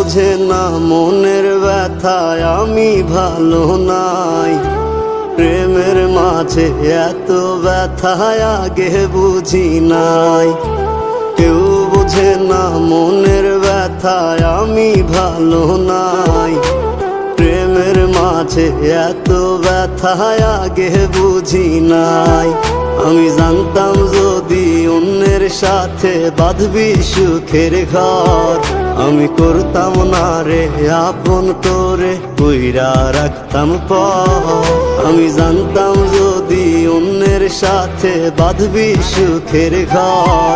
বুঝে না মনের ব্যথায় আমি ভালো নাই। প্রেমের মাঝে এত ব্যথায় আগে বুঝি নাই। কেউ বুঝে না মনের ব্যথায় আমি ভালো নাই। প্রেমের মাঝে এত ব্যথায় আগে বুঝি নাই। আমি জানতাম যদি অন্যের সাথে বাঁধবি সুখের ঘর, আমি করতাম না রে আপন তোরে কইরা রাখতাম পর। আমি জানতাম যদি অন্যের সাথে বাঁধবি সুখের ঘর,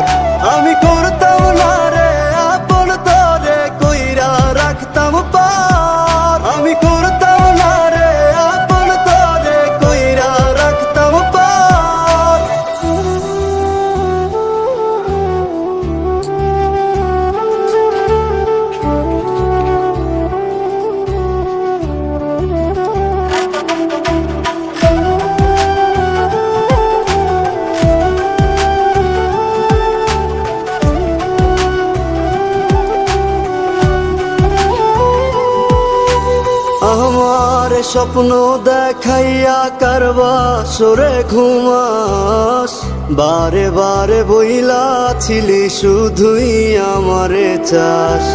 আমি করতাম না রে আপন তোরে কইরা রাখতাম পর। আমি করতাম না রে আপন তোরে কইরা রাখতাম পর। আমার স্বপ্ন দেখাইয়া কারবা সরে ঘুমাস, বারে বারে বইলা ছিলি শুধুই আমারে চাস।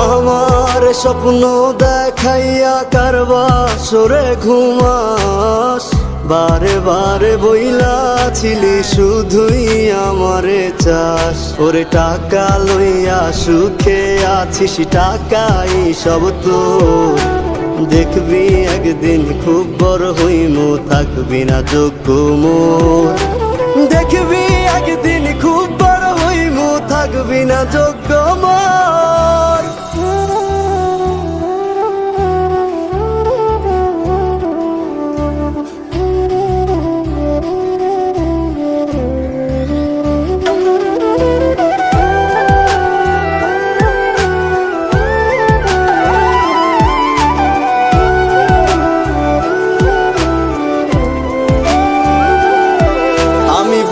আমার স্বপ্ন দেখাইয়া কারবা সরে ঘুমাস, বারে বারে বইলা ছিলি শুধুই আমারে চাস। ওরে টাকা লইয়া সুখে আছিস, টাকাই সব তোর। দেখবি একদিন খুব বড় হইমু, থাকবি না যোগ্য মোর। দেখবি একদিন খুব বড় হইমু, থাকবি না যোগ্য মোর।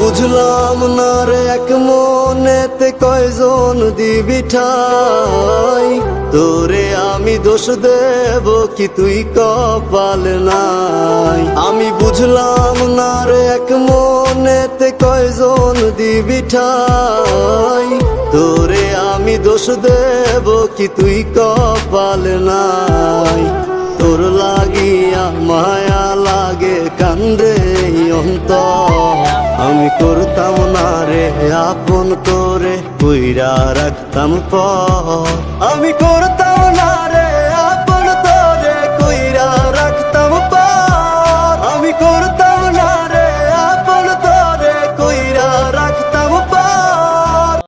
বুঝলাম না রে এক মনেতে কয়জন দিবি ঠাই, তোরে আমি দোষ দেব কি তুই কপাল নাই। আমি বুঝলাম না রে এক মনেতে কয়জন দিবি ঠাই, তোরে আমি দোষ দেব কি তুই কপাল নাই। তোর লাগিয়া মায়া লাগে কান্দে অন্তর, আমি করতাম না রে আপন তোরে কইরা রাখতাম পর। আমি করতাম না